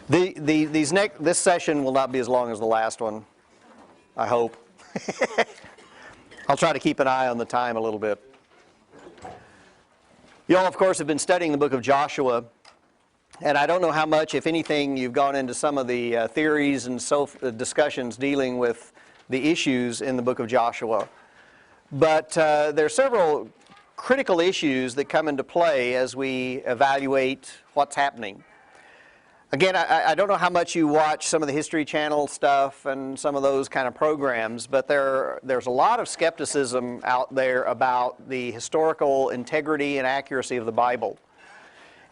This session will not be as long as the last one, I hope. I'll try to keep an eye on the time a little bit. You all, of course, have been studying the book of Joshua, and I don't know how much, if anything, you've gone into some of the theories and discussions dealing with the issues in the book of Joshua. But there are several critical issues that come into play as we evaluate what's happening. Again, I don't know how much you watch some of the History Channel stuff and some of those kind of programs, but there's a lot of skepticism out there about the historical integrity and accuracy of the Bible.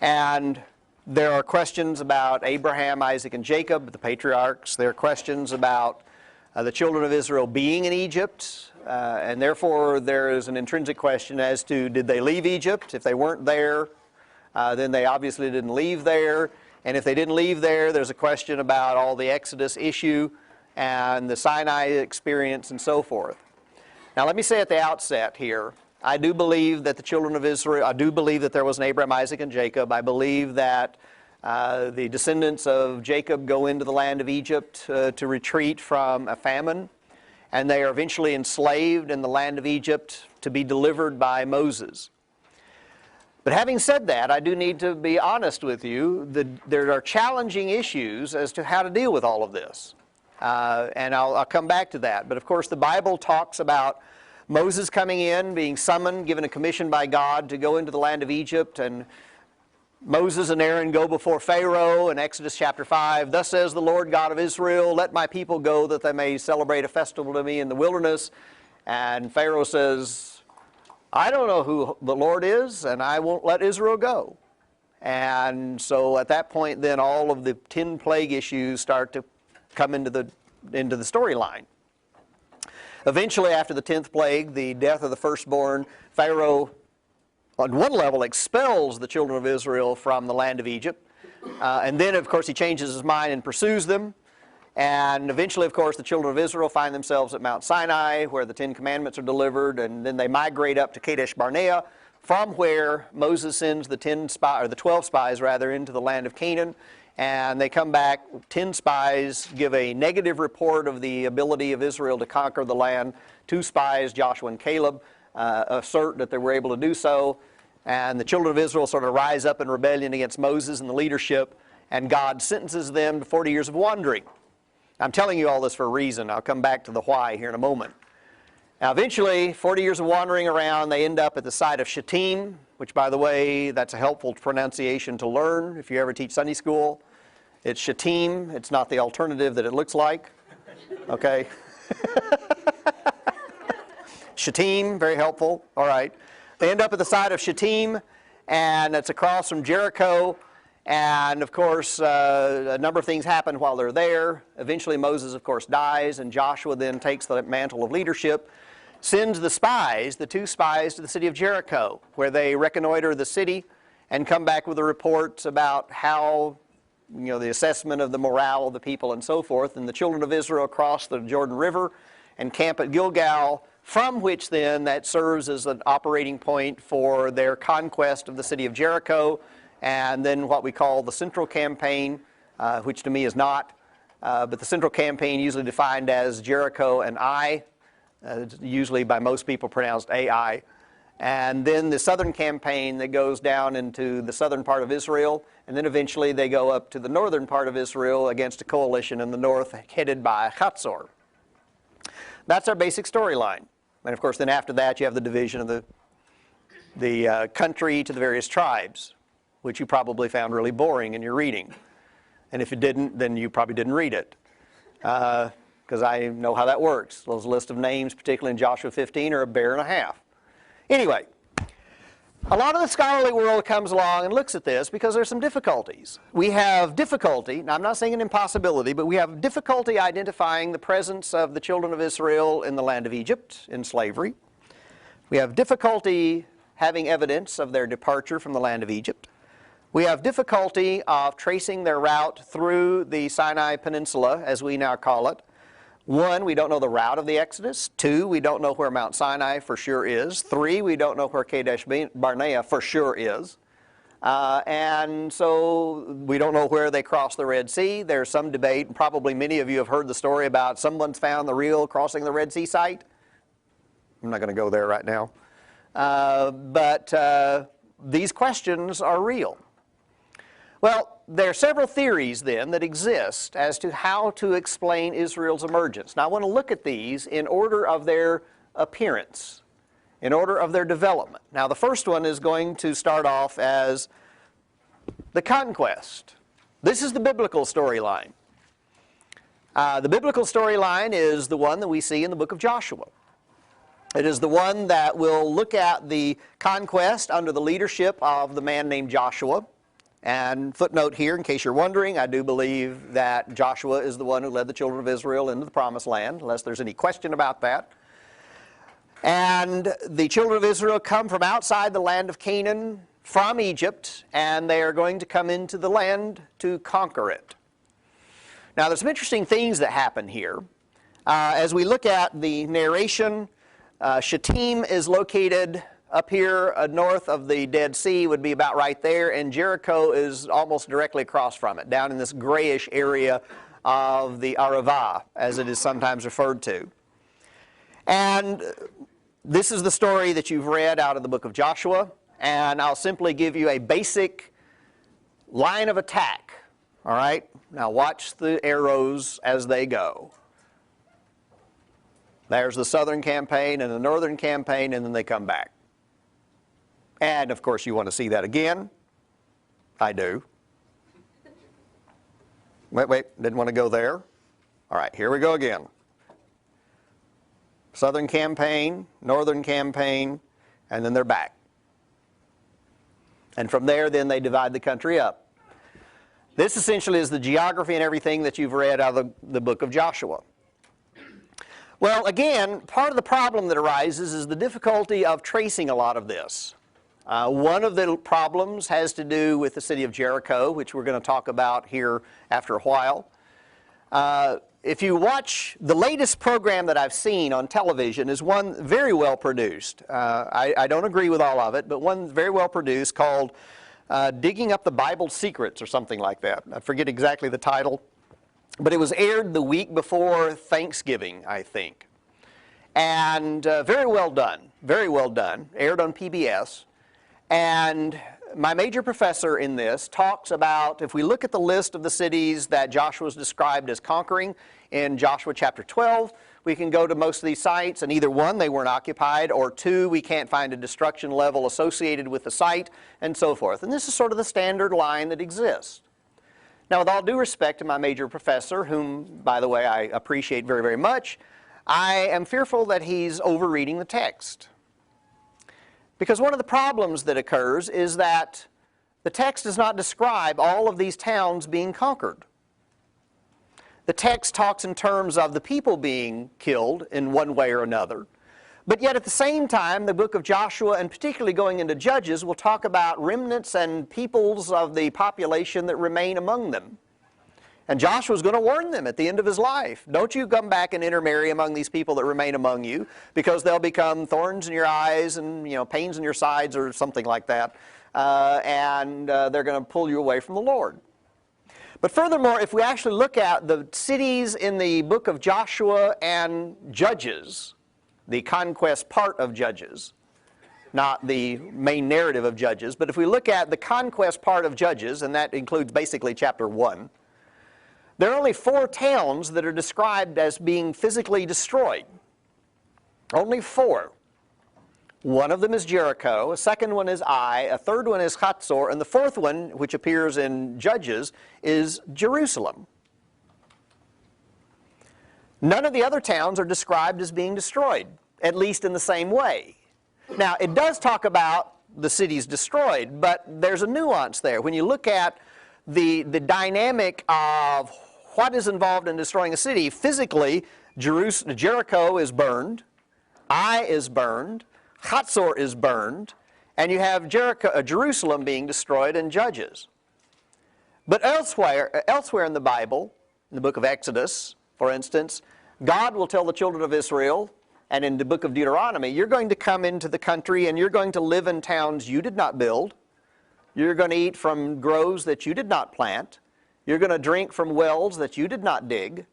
And there are questions about Abraham, Isaac, and Jacob, the patriarchs. There are questions about the children of Israel being in Egypt, and therefore there is an intrinsic question as to, did they leave Egypt? If they weren't there, then they obviously didn't leave there. And if they didn't leave there, there's a question about all the Exodus issue and the Sinai experience and so forth. Now let me say at the outset here, I do believe that the children of Israel, I do believe that there was an Abraham, Isaac, and Jacob. I believe that the descendants of Jacob go into the land of Egypt to retreat from a famine, and they are eventually enslaved in the land of Egypt to be delivered by Moses. But having said that, I do need to be honest with you. There are challenging issues as to how to deal with all of this. And I'll come back to that. But of course, the Bible talks about Moses coming in, being summoned, given a commission by God to go into the land of Egypt. And Moses and Aaron go before Pharaoh in Exodus chapter 5. Thus says the Lord God of Israel, let my people go that they may celebrate a festival to me in the wilderness. And Pharaoh says, I don't know who the Lord is, and I won't let Israel go. And so at that point, then all of the 10 plague issues start to come into the storyline. Eventually, after the 10th plague, the death of the firstborn, Pharaoh, on one level, expels the children of Israel from the land of Egypt. And then, of course, he changes his mind and pursues them. And eventually, of course, the children of Israel find themselves at Mount Sinai, where the 10 Commandments are delivered, and then they migrate up to Kadesh Barnea, from where Moses sends the 12 spies rather, into the land of Canaan. And they come back, 10 spies give a negative report of the ability of Israel to conquer the land. 2 spies, Joshua and Caleb, assert that they were able to do so. And the children of Israel sort of rise up in rebellion against Moses and the leadership, and God sentences them to 40 years of wandering. I'm telling you all this for a reason. I'll come back to the why here in a moment. Now eventually, 40 years of wandering around, they end up at the site of Shittim, which, by the way, that's a helpful pronunciation to learn if you ever teach Sunday school. It's Shittim. It's not the alternative that it looks like. Okay? Shittim, very helpful. All right. They end up at the site of Shittim, and it's across from Jericho. And of course, a number of things happen while they're there. Eventually Moses, of course, dies, and Joshua then takes the mantle of leadership, sends the spies, the 2 spies, to the city of Jericho, where they reconnoiter the city and come back with a report about how, the assessment of the morale of the people and so forth. And the children of Israel cross the Jordan River and camp at Gilgal, from which then that serves as an operating point for their conquest of the city of Jericho. And then what we call the Central Campaign, which to me is not, but the Central Campaign usually defined as Jericho and Ai, usually by most people pronounced Ai. And then the Southern Campaign that goes down into the southern part of Israel, and then eventually they go up to the northern part of Israel against a coalition in the north headed by Hatzor. That's our basic storyline. And of course then after that you have the division of the country to the various tribes, which you probably found really boring in your reading. And if you didn't, then you probably didn't read it. Because I know how that works. Those list of names, particularly in Joshua 15, are a bear and a half. Anyway, a lot of the scholarly world comes along and looks at this because there's some difficulties. We have difficulty, now I'm not saying an impossibility, but we have difficulty identifying the presence of the children of Israel in the land of Egypt in slavery. We have difficulty having evidence of their departure from the land of Egypt. We have difficulty of tracing their route through the Sinai Peninsula, as we now call it. 1, we don't know the route of the Exodus. 2, we don't know where Mount Sinai for sure is. 3, we don't know where Kadesh Barnea for sure is. And so we don't know where they crossed the Red Sea. There's some debate, and probably many of you have heard the story about someone's found the real crossing the Red Sea site. I'm not going to go there right now. But these questions are real. Well, there are several theories then that exist as to how to explain Israel's emergence. Now I want to look at these in order of their appearance, in order of their development. Now the first one is going to start off as the conquest. This is the biblical storyline. The biblical storyline is the one that we see in the book of Joshua. It is the one that will look at the conquest under the leadership of the man named Joshua. And footnote here, in case you're wondering, I do believe that Joshua is the one who led the children of Israel into the promised land, unless there's any question about that. And the children of Israel come from outside the land of Canaan, from Egypt, and they are going to come into the land to conquer it. Now there's some interesting things that happen here. As we look at the narration, Shittim is located up here north of the Dead Sea, would be about right there, and Jericho is almost directly across from it, down in this grayish area of the Arava, as it is sometimes referred to. And this is the story that you've read out of the book of Joshua, and I'll simply give you a basic line of attack. All right? Now watch the arrows as they go. There's the southern campaign and the northern campaign, and then they come back. And of course you want to see that again. I do. Wait, didn't want to go there. All right, here we go again. Southern campaign, northern campaign, and then they're back. And from there then they divide the country up. This essentially is the geography and everything that you've read out of the book of Joshua. Well, again, part of the problem that arises is the difficulty of tracing a lot of this. One of the problems has to do with the city of Jericho, which we're going to talk about here after a while. If you watch, the latest program that I've seen on television is one very well produced. I don't agree with all of it, but one very well produced called Digging Up the Bible Secrets or something like that. I forget exactly the title, but it was aired the week before Thanksgiving, I think. And very well done, aired on PBS. And my major professor in this talks about, if we look at the list of the cities that Joshua was described as conquering in Joshua chapter 12, we can go to most of these sites, and either one, they weren't occupied, or two, we can't find a destruction level associated with the site, and so forth. And this is sort of the standard line that exists. Now, with all due respect to my major professor, whom, by the way, I appreciate very, very much, I am fearful that he's overreading the text. Because one of the problems that occurs is that the text does not describe all of these towns being conquered. The text talks in terms of the people being killed in one way or another. But yet at the same time, the book of Joshua, and particularly going into Judges, will talk about remnants and peoples of the population that remain among them. And Joshua's going to warn them at the end of his life. Don't you come back and intermarry among these people that remain among you, because they'll become thorns in your eyes and pains in your sides or something like that. And they're going to pull you away from the Lord. But furthermore, if we actually look at the cities in the book of Joshua and Judges, the conquest part of Judges, not the main narrative of Judges, but if we look at the conquest part of Judges, and that includes basically chapter 1, there are only 4 towns that are described as being physically destroyed. Only 4. One of them is Jericho, a second one is Ai, a third one is Hatzor, and the fourth one, which appears in Judges, is Jerusalem. None of the other towns are described as being destroyed, at least in the same way. Now, it does talk about the cities destroyed, but there's a nuance there. When you look at the dynamic of what is involved in destroying a city, physically, Jericho is burned, Ai is burned, Hatzor is burned, and you have Jerusalem being destroyed in Judges. But elsewhere in the Bible, in the book of Exodus, for instance, God will tell the children of Israel, and in the book of Deuteronomy, you're going to come into the country and you're going to live in towns you did not build, You're going to eat from groves that you did not plant. You're going to drink from wells that you did not dig.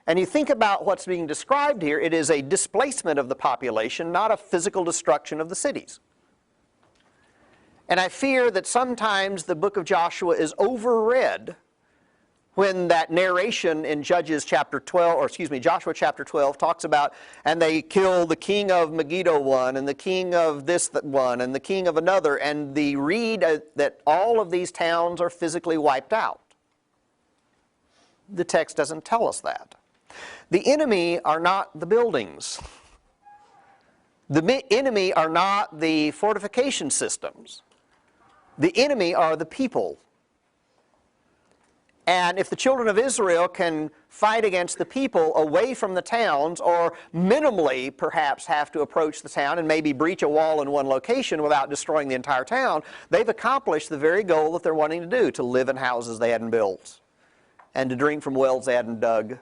And you think about what's being described here, it is a displacement of the population, not a physical destruction of the cities. And I fear that sometimes the book of Joshua is overread when that narration in Judges chapter 12, or excuse me, Joshua chapter 12 talks about, and they kill the king of Megiddo one, and the king of this one, and the king of another, and they read that all of these towns are physically wiped out. The text doesn't tell us that. The enemy are not the buildings. The enemy are not the fortification systems. The enemy are the people. And if the children of Israel can fight against the people away from the towns, or minimally perhaps have to approach the town and maybe breach a wall in one location without destroying the entire town, they've accomplished the very goal that they're wanting to do, to live in houses they hadn't built, and to drink from wells they hadn't dug,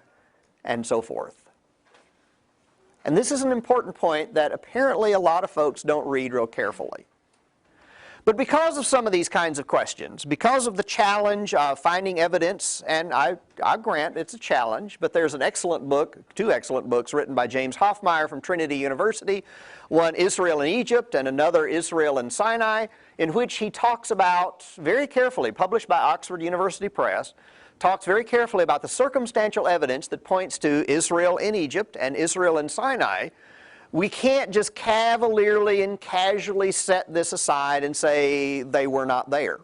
and so forth. And this is an important point that apparently a lot of folks don't read real carefully. But because of some of these kinds of questions, because of the challenge of finding evidence, and I grant it's a challenge, but there's an excellent book, two excellent books written by James Hoffmeyer from Trinity University, one Israel and Egypt and another Israel and Sinai, in which he talks about very carefully, published by Oxford University Press, talks very carefully about the circumstantial evidence that points to Israel in Egypt and Israel in Sinai. We can't just cavalierly and casually set this aside and say they were not there.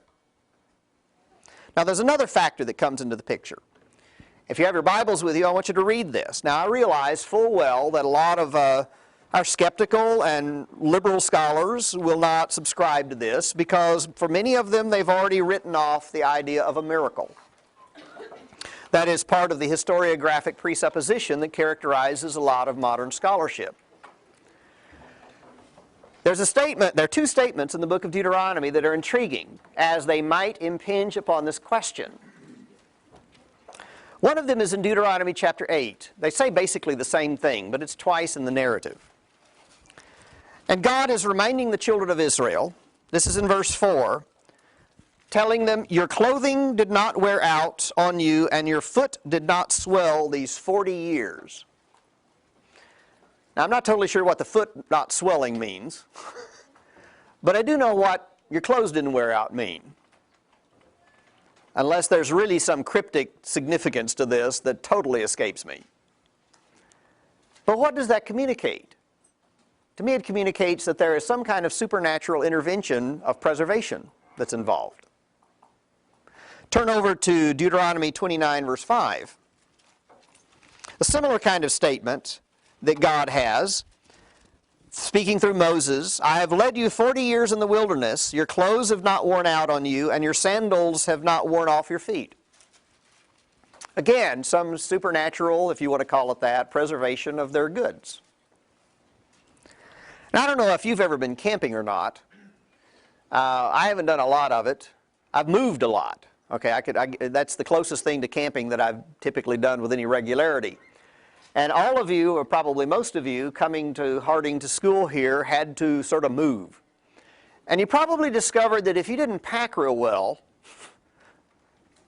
Now there's another factor that comes into the picture. If you have your Bibles with you, I want you to read this. Now I realize full well that a lot of our skeptical and liberal scholars will not subscribe to this, because for many of them they've already written off the idea of a miracle. That is part of the historiographic presupposition that characterizes a lot of modern scholarship. There's a statement, there are two statements in the book of Deuteronomy that are intriguing, as they might impinge upon this question. One of them is in Deuteronomy chapter 8. They say basically the same thing, but it's twice in the narrative. And God is reminding the children of Israel, this is in verse 4, telling them, your clothing did not wear out on you, and your foot did not swell these 40 years. Now, I'm not totally sure what the foot not swelling means, but I do know what your clothes didn't wear out mean. Unless there's really some cryptic significance to this that totally escapes me. But what does that communicate? To me, it communicates that there is some kind of supernatural intervention of preservation that's involved. Turn over to Deuteronomy 29, verse 5. A similar kind of statement that God has, speaking through Moses, I have led you 40 years in the wilderness, your clothes have not worn out on you, and your sandals have not worn off your feet. Again, some supernatural, if you want to call it that, preservation of their goods. Now, I don't know if you've ever been camping or not. I haven't done a lot of it. I've moved a lot. Okay, that's the closest thing to camping that I've typically done with any regularity. And all of you, or probably most of you, coming to Harding to school here had to sort of move. And you probably discovered that if you didn't pack real well,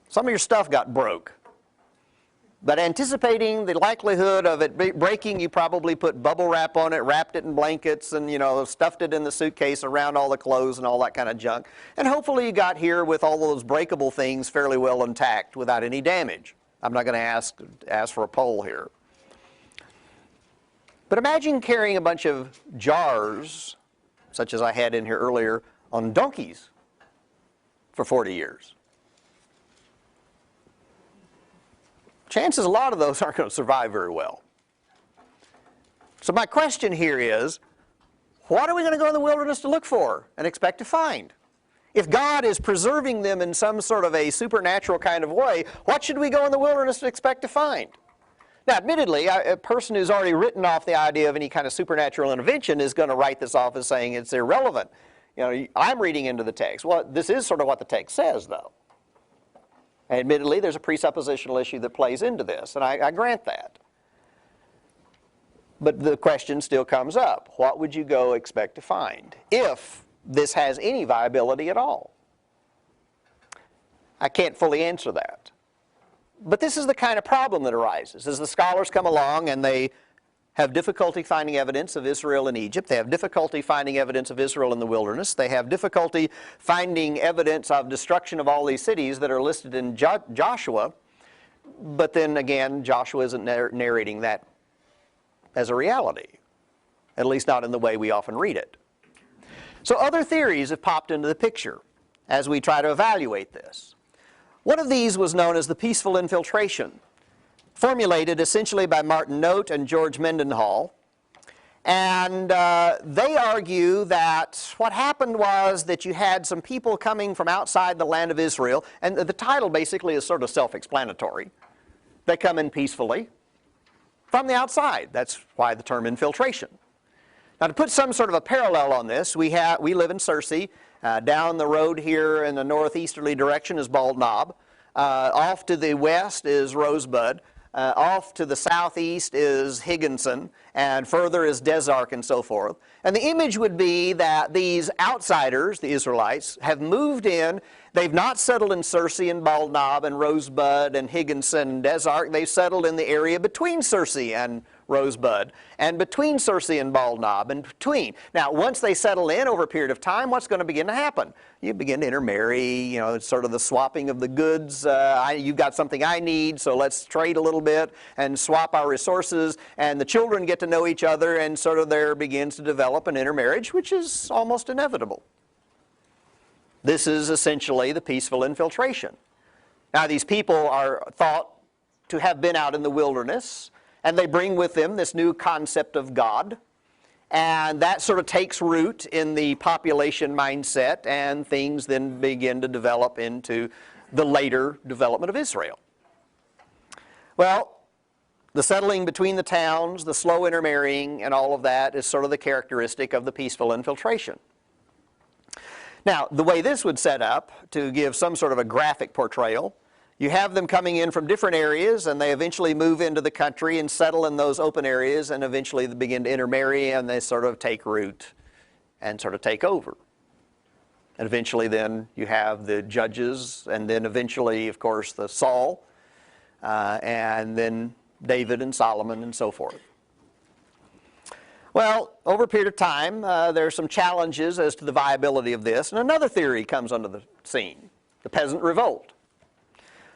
some of your stuff got broke. But anticipating the likelihood of it breaking, you probably put bubble wrap on it, wrapped it in blankets, and stuffed it in the suitcase around all the clothes and all that kind of junk. And hopefully you got here with all those breakable things fairly well intact without any damage. I'm not going to ask for a poll here. But imagine carrying a bunch of jars, such as I had in here earlier, on donkeys for 40 years. Chances a lot of those aren't going to survive very well. So my question here is, what are we going to go in the wilderness to look for and expect to find? If God is preserving them in some sort of a supernatural kind of way, what should we go in the wilderness to expect to find? Now, admittedly, a person who's already written off the idea of any kind of supernatural intervention is going to write this off as saying it's irrelevant. I'm reading into the text. Well, this is sort of what the text says, though. And admittedly, there's a presuppositional issue that plays into this, and I grant that. But the question still comes up. What would you go expect to find if this has any viability at all? I can't fully answer that. But this is the kind of problem that arises as the scholars come along and they have difficulty finding evidence of Israel in Egypt. They have difficulty finding evidence of Israel in the wilderness. They have difficulty finding evidence of destruction of all these cities that are listed in Joshua. But then again, Joshua isn't narrating that as a reality, at least not in the way we often read it. So other theories have popped into the picture as we try to evaluate this. One of these was known as the peaceful infiltration, formulated essentially by Martin Note and George Mendenhall. And they argue that what happened was that you had some people coming from outside the land of Israel, and the title basically is sort of self-explanatory. They come in peacefully from the outside. That's why the term infiltration. Now, to put some sort of a parallel on this, we live in Searcy. Down the road here in the northeasterly direction is Bald Knob. Off to the west is Rosebud. Off to the southeast is Higginson, and further is Desark and so forth. And the image would be that these outsiders, the Israelites, have moved in. They've not settled in Searcy and Bald Knob and Rosebud and Higginson and Desark. They've settled in the area between Searcy and Rosebud, and between Searcy and Bald Knob, and between. Now, once they settle in over a period of time, what's going to begin to happen? You begin to intermarry, you know, it's sort of the swapping of the goods. You've got something I need, so let's trade a little bit and swap our resources, and the children get to know each other, and sort of there begins to develop an intermarriage, which is almost inevitable. This is essentially the peaceful infiltration. Now, these people are thought to have been out in the wilderness, and they bring with them this new concept of God, and that sort of takes root in the population mindset, and things then begin to develop into the later development of Israel. Well, the settling between the towns, the slow intermarrying, and all of that is sort of the characteristic of the peaceful infiltration. Now, the way this would set up, to give some sort of a graphic portrayal, you have them coming in from different areas, and they eventually move into the country and settle in those open areas, and eventually they begin to intermarry, and they sort of take root and sort of take over. And eventually then you have the judges, and then eventually, of course, the Saul, and then David and Solomon and so forth. Well, over a period of time, there are some challenges as to the viability of this, and another theory comes onto the scene, the peasant revolt.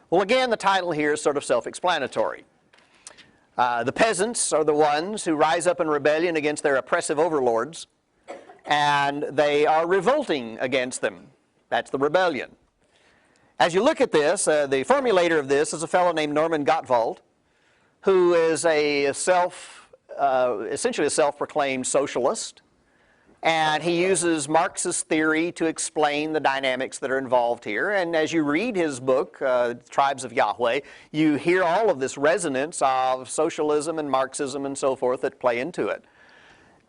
Well, again, the title here is sort of self-explanatory. The peasants are the ones who rise up in rebellion against their oppressive overlords, and they are revolting against them. That's the rebellion. As you look at this, the formulator of this is a fellow named Norman Gottwald, who is essentially a self-proclaimed socialist. And he uses Marxist theory to explain the dynamics that are involved here. And as you read his book, Tribes of Yahweh, you hear all of this resonance of socialism and Marxism and so forth that play into it.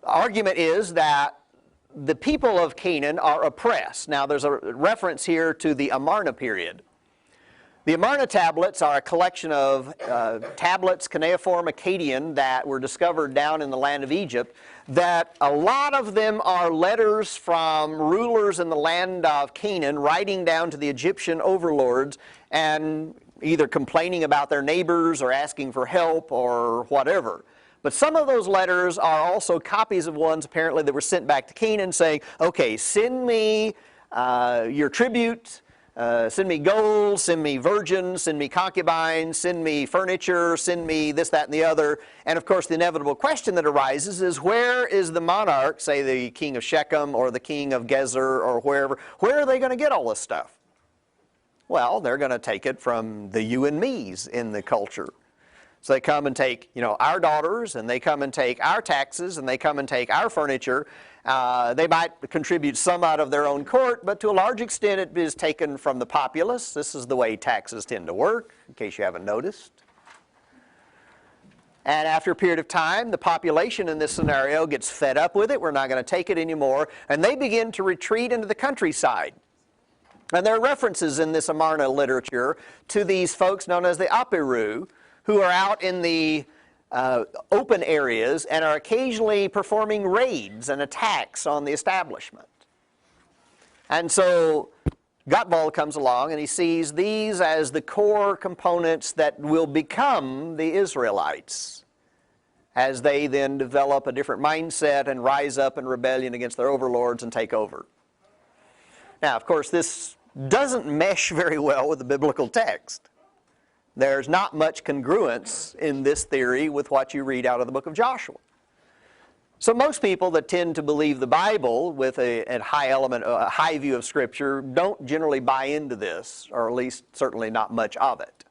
The argument is that the people of Canaan are oppressed. Now, there's a reference here to the Amarna period. The Amarna tablets are a collection of tablets, cuneiform Akkadian, that were discovered down in the land of Egypt, that a lot of them are letters from rulers in the land of Canaan writing down to the Egyptian overlords and either complaining about their neighbors or asking for help or whatever. But some of those letters are also copies of ones apparently that were sent back to Canaan saying, okay, send me your tribute, send me gold, send me virgins, send me concubines, send me furniture, send me this, that, and the other. And of course the inevitable question that arises is, where is the monarch, say the king of Shechem or the king of Gezer or wherever, where are they going to get all this stuff? Well, they're going to take it from the you and me's in the culture. So they come and take, you know, our daughters, and they come and take our taxes, and they come and take our furniture. They might contribute some out of their own court, but to a large extent it is taken from the populace. This is the way taxes tend to work, in case you haven't noticed. And after a period of time, the population in this scenario gets fed up with it. We're not going to take it anymore. And they begin to retreat into the countryside. And there are references in this Amarna literature to these folks known as the Apiru, who are out in the open areas and are occasionally performing raids and attacks on the establishment. And so Gottwald comes along and he sees these as the core components that will become the Israelites as they then develop a different mindset and rise up in rebellion against their overlords and take over. Now, of course, this doesn't mesh very well with the biblical text. There's not much congruence in this theory with what you read out of the book of Joshua. So most people that tend to believe the Bible with a high view of Scripture don't generally buy into this, or at least certainly not much of it.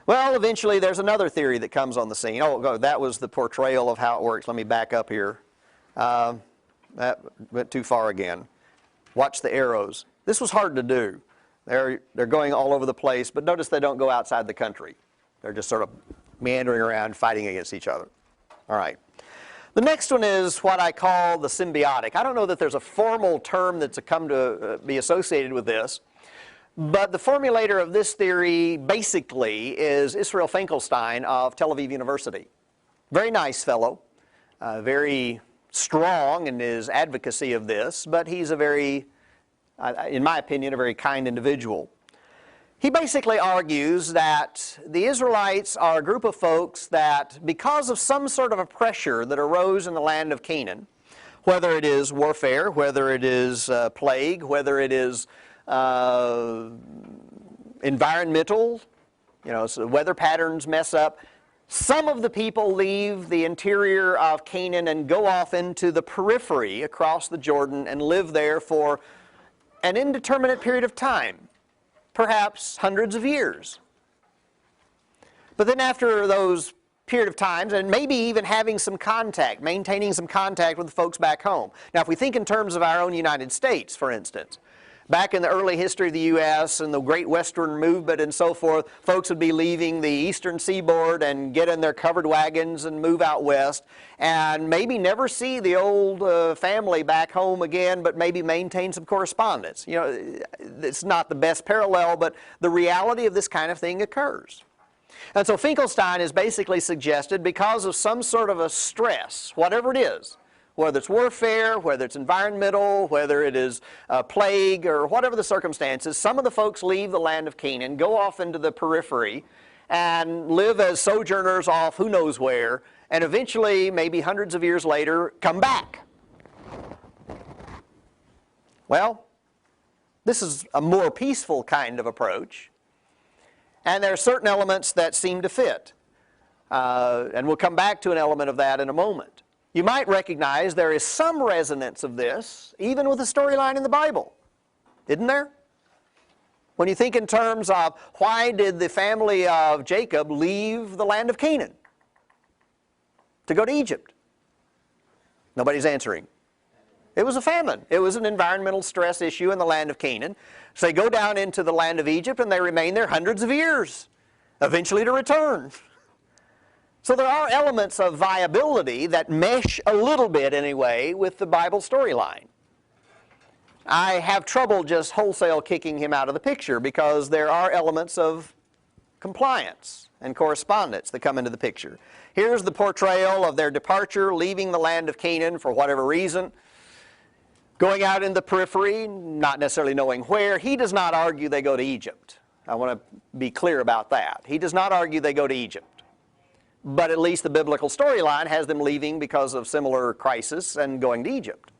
Well, eventually there's another theory that comes on the scene. Oh, that was the portrayal of how it works. Let me back up here. That went too far again. Watch the arrows. This was hard to do. They're going all over the place, but notice they don't go outside the country. They're just sort of meandering around fighting against each other. All right. The next one is what I call the symbiotic. I don't know that there's a formal term that's come to be associated with this, but the formulator of this theory basically is Israel Finkelstein of Tel Aviv University. Very nice fellow, very strong in his advocacy of this, but he's a very, in my opinion, a very kind individual. He basically argues that the Israelites are a group of folks that, because of some sort of a pressure that arose in the land of Canaan, whether it is warfare, whether it is plague, whether it is environmental, so weather patterns mess up, some of the people leave the interior of Canaan and go off into the periphery across the Jordan and live there for an indeterminate period of time. Perhaps hundreds of years. But then after those period of times, and maybe even having some contact, maintaining some contact with the folks back home. Now, if we think in terms of our own United States, for instance, back in the early history of the U.S. and the Great Western Movement and so forth, folks would be leaving the eastern seaboard and get in their covered wagons and move out west and maybe never see the old family back home again, but maybe maintain some correspondence. It's not the best parallel, but the reality of this kind of thing occurs. And so Finkelstein has basically suggested, because of some sort of a stress, whatever it is, whether it's warfare, whether it's environmental, whether it is plague, or whatever the circumstances, some of the folks leave the land of Canaan, go off into the periphery, and live as sojourners off who knows where, and eventually, maybe hundreds of years later, come back. Well, this is a more peaceful kind of approach, and there are certain elements that seem to fit. And we'll come back to an element of that in a moment. You might recognize there is some resonance of this, even with the storyline in the Bible, isn't there? When you think in terms of why did the family of Jacob leave the land of Canaan to go to Egypt? Nobody's answering. It was a famine. It was an environmental stress issue in the land of Canaan. So they go down into the land of Egypt and they remain there hundreds of years, eventually to return. So there are elements of viability that mesh a little bit anyway with the Bible storyline. I have trouble just wholesale kicking him out of the picture because there are elements of compliance and correspondence that come into the picture. Here's the portrayal of their departure, leaving the land of Canaan for whatever reason, going out in the periphery, not necessarily knowing where. He does not argue they go to Egypt. I want to be clear about that. He does not argue they go to Egypt. But at least the biblical storyline has them leaving because of similar crisis and going to Egypt.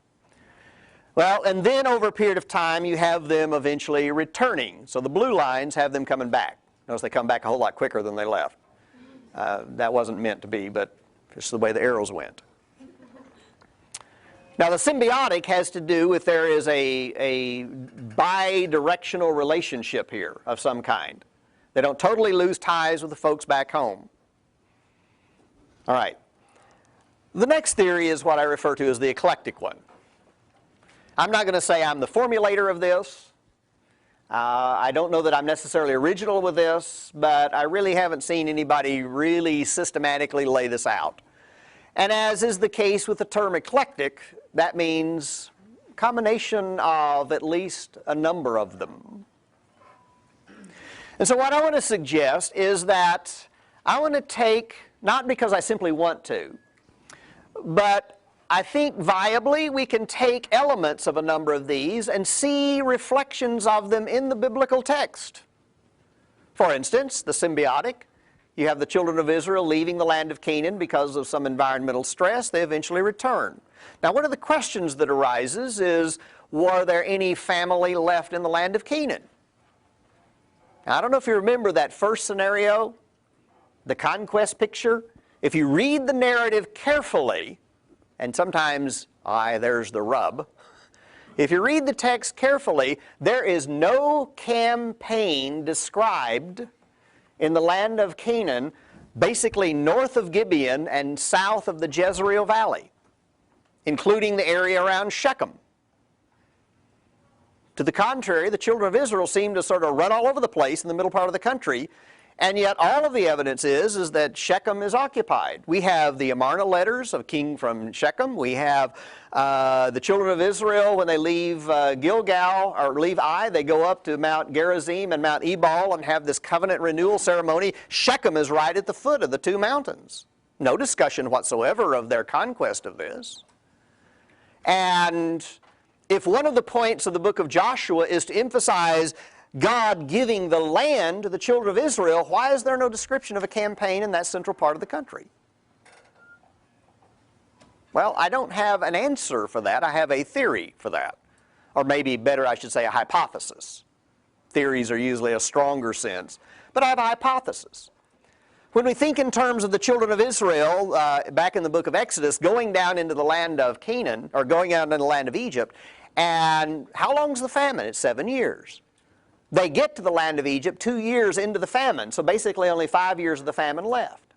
Well, and then over a period of time, you have them eventually returning. So the blue lines have them coming back. Notice they come back a whole lot quicker than they left. That wasn't meant to be, but just the way the arrows went. Now, the symbiotic has to do with there is a bi-directional relationship here of some kind. They don't totally lose ties with the folks back home. All right. The next theory is what I refer to as the eclectic one. I'm not going to say I'm the formulator of this. I don't know that I'm necessarily original with this, but I really haven't seen anybody really systematically lay this out. And as is the case with the term eclectic, that means combination of at least a number of them. And so what I want to suggest is that I want to take, not because I simply want to, but I think viably we can take elements of a number of these and see reflections of them in the biblical text. For instance, the symbiotic. You have the children of Israel leaving the land of Canaan because of some environmental stress. They eventually return. Now, one of the questions that arises is, were there any family left in the land of Canaan? Now, I don't know if you remember that first scenario, the conquest picture. If you read the narrative carefully, and sometimes, there's the rub. If you read the text carefully, there is no campaign described in the land of Canaan, basically north of Gibeon and south of the Jezreel Valley, including the area around Shechem. To the contrary, the children of Israel seem to sort of run all over the place in the middle part of the country, and yet all of the evidence is that Shechem is occupied. We have the Amarna letters of king from Shechem. We have the children of Israel, when they leave Gilgal, or leave Ai, they go up to Mount Gerizim and Mount Ebal and have this covenant renewal ceremony. Shechem is right at the foot of the two mountains. No discussion whatsoever of their conquest of this. And if one of the points of the book of Joshua is to emphasize God giving the land to the children of Israel, why is there no description of a campaign in that central part of the country? Well, I don't have an answer for that. I have a theory for that. Or maybe better, I should say, a hypothesis. Theories are usually a stronger sense. But I have a hypothesis. When we think in terms of the children of Israel, back in the book of Exodus, going down into the land of Canaan, or going out into the land of Egypt, and how long's the famine? It's 7 years. They get to the land of Egypt 2 years into the famine, so basically only 5 years of the famine left.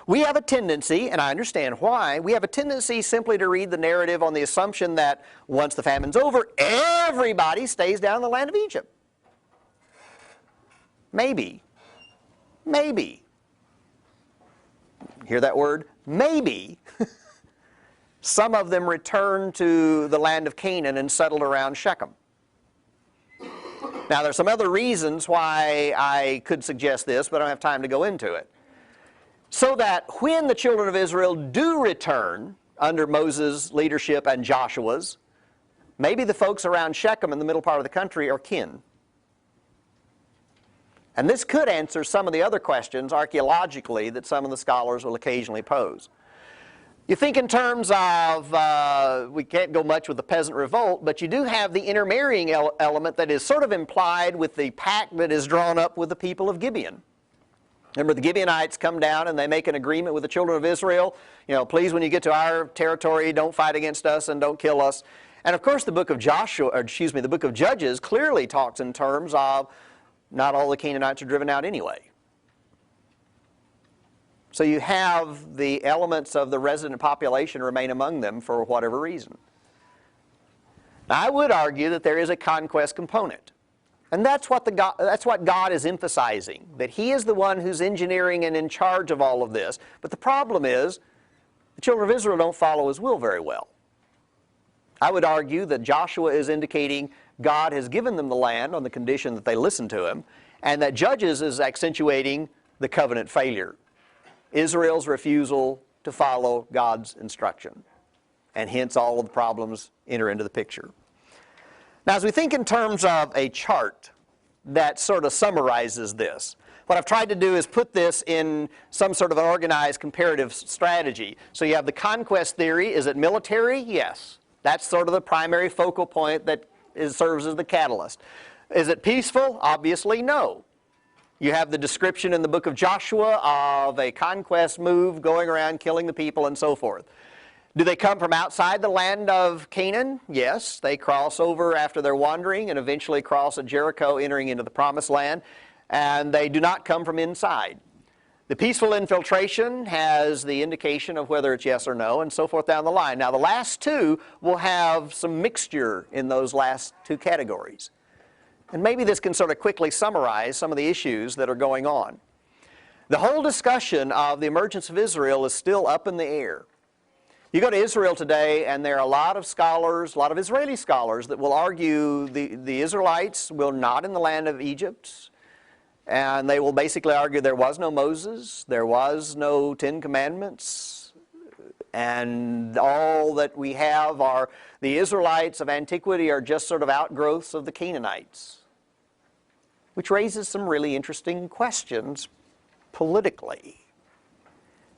We have a tendency, and I understand why, we have a tendency simply to read the narrative on the assumption that once the famine's over, everybody stays down in the land of Egypt. Maybe. Maybe. Hear that word? Maybe. Some of them returned to the land of Canaan and settled around Shechem. Now, there's some other reasons why I could suggest this, but I don't have time to go into it. So that when the children of Israel do return under Moses' leadership and Joshua's, maybe the folks around Shechem in the middle part of the country are kin. And this could answer some of the other questions archaeologically that some of the scholars will occasionally pose. You think in terms of, we can't go much with the peasant revolt, but you do have the intermarrying element that is sort of implied with the pact that is drawn up with the people of Gibeon. Remember, the Gibeonites come down and they make an agreement with the children of Israel. You know, please, when you get to our territory, don't fight against us and don't kill us. And of course, the book of the book of Judges clearly talks in terms of not all the Canaanites are driven out anyway. So you have the elements of the resident population remain among them for whatever reason. Now, I would argue that there is a conquest component. And that's what God is emphasizing, that He is the one who's engineering and in charge of all of this. But the problem is, the children of Israel don't follow His will very well. I would argue that Joshua is indicating God has given them the land on the condition that they listen to Him, and that Judges is accentuating the covenant failure. Israel's refusal to follow God's instruction. And hence all of the problems enter into the picture. Now, as we think in terms of a chart that sort of summarizes this, what I've tried to do is put this in some sort of an organized comparative strategy. So you have the conquest theory. Is it military? Yes. That's sort of the primary focal point that serves as the catalyst. Is it peaceful? Obviously, no. You have the description in the book of Joshua of a conquest move going around killing the people and so forth. Do they come from outside the land of Canaan? Yes. They cross over after they're wandering and eventually cross at Jericho, entering into the promised land. And they do not come from inside. The peaceful infiltration has the indication of whether it's yes or no, and so forth down the line. Now, the last two will have some mixture in those last two categories. And maybe this can sort of quickly summarize some of the issues that are going on. The whole discussion of the emergence of Israel is still up in the air. You go to Israel today, and there are a lot of scholars, a lot of Israeli scholars, that will argue the Israelites were not in the land of Egypt. And they will basically argue there was no Moses, there was no Ten Commandments, And all that we have are the Israelites of antiquity are just sort of outgrowths of the Canaanites, which raises some really interesting questions politically,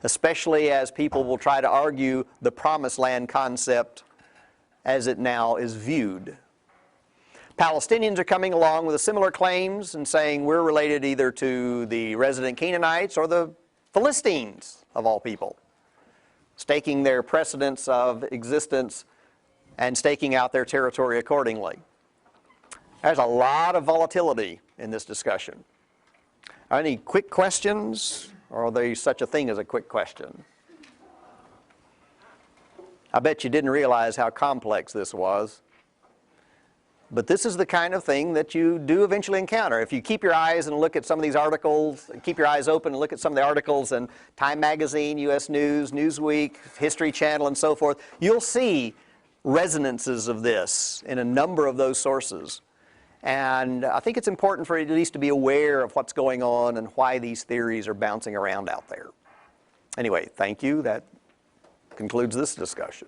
especially as people will try to argue the promised land concept as it now is viewed. Palestinians are coming along with similar claims and saying we're related either to the resident Canaanites or the Philistines, of all people, staking their precedence of existence and staking out their territory accordingly. There's a lot of volatility in this discussion. Any quick questions, or are there such a thing as a quick question? I bet you didn't realize how complex this was. But this is the kind of thing that you do eventually encounter. If you keep your eyes and look at some of these articles, keep your eyes open and look at some of the articles in Time Magazine, U.S. News, Newsweek, History Channel, and so forth, you'll see resonances of this in a number of those sources. And I think it's important for you at least to be aware of what's going on and why these theories are bouncing around out there. Anyway, thank you. That concludes this discussion.